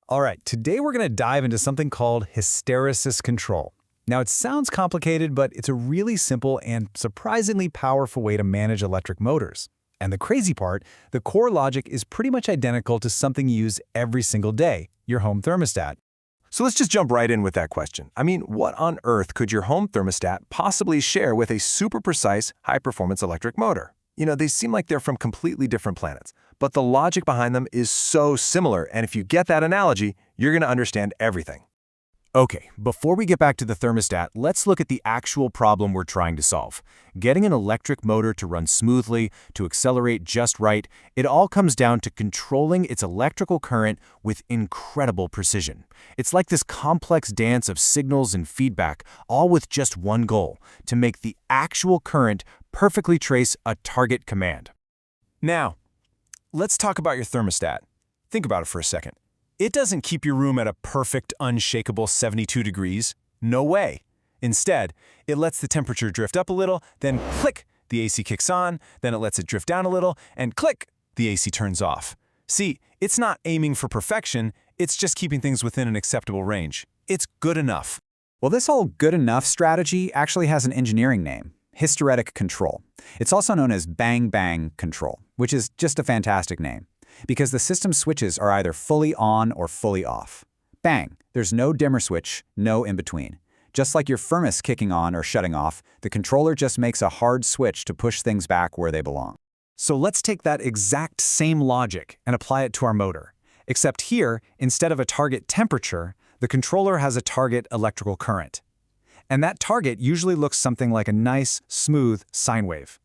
All right, today we're going to dive into something called hysteresis control. Now, it sounds complicated, but it's a really simple and surprisingly powerful way to manage electric motors. And the crazy part, the core logic is pretty much identical to something you use every single day, your home thermostat. So let's just jump right in with that question. What on earth could your home thermostat possibly share with a super precise, high-performance electric motor? They seem like they're from completely different planets, but the logic behind them is so similar, and if you get that analogy, you're going to understand everything. Okay, before we get back to the thermostat, let's look at the actual problem we're trying to solve. Getting an electric motor to run smoothly, to accelerate just right, it all comes down to controlling its electrical current with incredible precision. It's like this complex dance of signals and feedback, all with just one goal: to make the actual current perfectly trace a target command. Now, let's talk about your thermostat. Think about it for a second. It doesn't keep your room at a perfect, unshakable 72 degrees. No way. Instead, it lets the temperature drift up a little, then click, the AC kicks on, then it lets it drift down a little, and click, the AC turns off. See, it's not aiming for perfection, it's just keeping things within an acceptable range. It's good enough. Well, this whole good enough strategy actually has an engineering name: Hysteretic Control. It's also known as bang bang control, which is just a fantastic name, because the system switches are either fully on or fully off. Bang, there's no dimmer switch, no in-between. Just like your furnace kicking on or shutting off, the controller just makes a hard switch to push things back where they belong. So let's take that exact same logic and apply it to our motor. Except here, instead of a target temperature, the controller has a target electrical current. And that target usually looks something like a nice, smooth sine wave.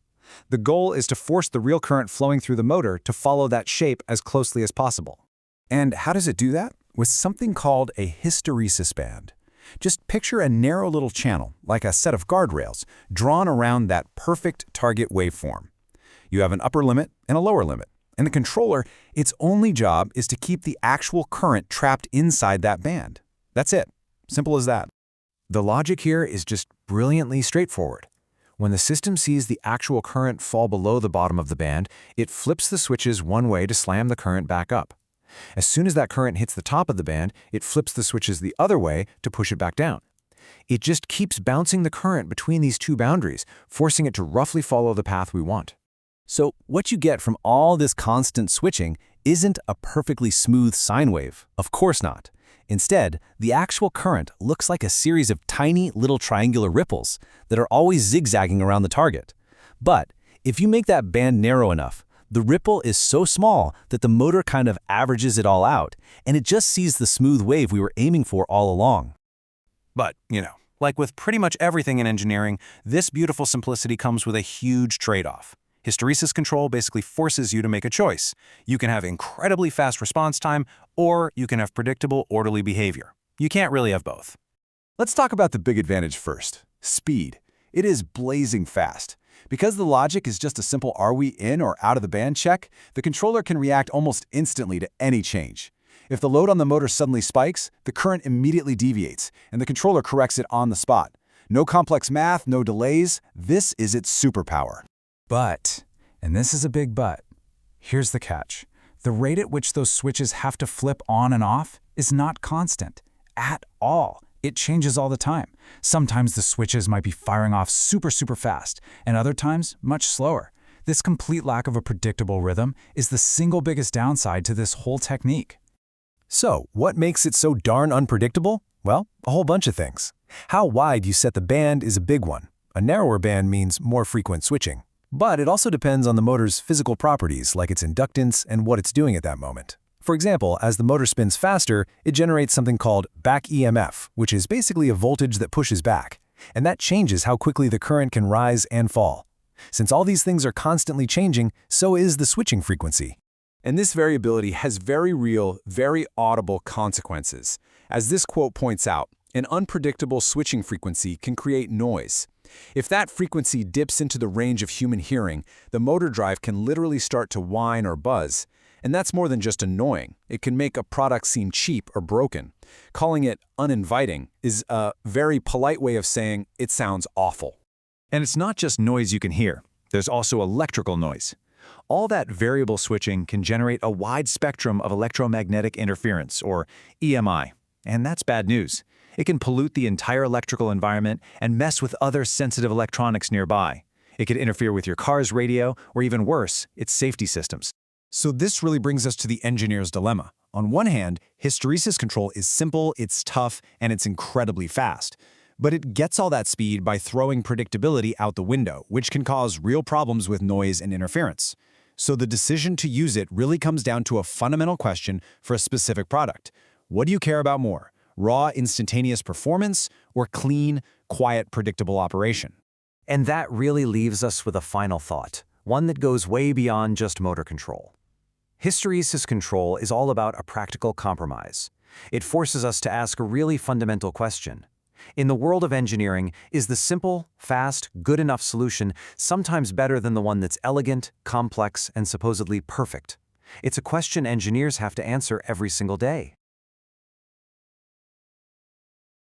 The goal is to force the real current flowing through the motor to follow that shape as closely as possible. And how does it do that? With something called a hysteresis band. Just picture a narrow little channel, like a set of guardrails, drawn around that perfect target waveform. You have an upper limit and a lower limit, and the controller, its only job is to keep the actual current trapped inside that band. That's it. Simple as that. The logic here is just brilliantly straightforward. When the system sees the actual current fall below the bottom of the band, it flips the switches one way to slam the current back up. As soon as that current hits the top of the band, it flips the switches the other way to push it back down. It just keeps bouncing the current between these two boundaries, forcing it to roughly follow the path we want. So what you get from all this constant switching isn't a perfectly smooth sine wave. Of course not. Instead, the actual current looks like a series of tiny little triangular ripples that are always zigzagging around the target. But if you make that band narrow enough, the ripple is so small that the motor kind of averages it all out, and it just sees the smooth wave we were aiming for all along. But, like with pretty much everything in engineering, this beautiful simplicity comes with a huge trade-off. Hysteresis control basically forces you to make a choice. You can have incredibly fast response time, or you can have predictable, orderly behavior. You can't really have both. Let's talk about the big advantage first: speed. It is blazing fast. Because the logic is just a simple "are we in or out of the band" check, the controller can react almost instantly to any change. If the load on the motor suddenly spikes, the current immediately deviates, and the controller corrects it on the spot. No complex math, no delays. This is its superpower. But, and this is a big but, here's the catch: the rate at which those switches have to flip on and off is not constant at all. It changes all the time. Sometimes the switches might be firing off super fast, and other times much slower. This complete lack of a predictable rhythm is the single biggest downside to this whole technique. So, what makes it so darn unpredictable? Well, a whole bunch of things. How wide you set the band is a big one. A narrower band means more frequent switching. But it also depends on the motor's physical properties, like its inductance and what it's doing at that moment. For example, as the motor spins faster, it generates something called back EMF, which is basically a voltage that pushes back. And that changes how quickly the current can rise and fall. Since all these things are constantly changing, so is the switching frequency. And this variability has very real, very audible consequences. As this quote points out, an unpredictable switching frequency can create noise. If that frequency dips into the range of human hearing, the motor drive can literally start to whine or buzz. And that's more than just annoying. It can make a product seem cheap or broken. Calling it uninviting is a very polite way of saying it sounds awful. And it's not just noise you can hear. There's also electrical noise. All that variable switching can generate a wide spectrum of electromagnetic interference, or EMI. And that's bad news. It can pollute the entire electrical environment and mess with other sensitive electronics nearby. It could interfere with your car's radio, or even worse, its safety systems. So this really brings us to the engineer's dilemma. On one hand, hysteresis control is simple, it's tough, and it's incredibly fast. But it gets all that speed by throwing predictability out the window, which can cause real problems with noise and interference. So the decision to use it really comes down to a fundamental question for a specific product. What do you care about more? Raw, instantaneous performance, or clean, quiet, predictable operation? And that really leaves us with a final thought, one that goes way beyond just motor control. Hysteresis control is all about a practical compromise. It forces us to ask a really fundamental question. In the world of engineering, is the simple, fast, good enough solution sometimes better than the one that's elegant, complex, and supposedly perfect? It's a question engineers have to answer every single day.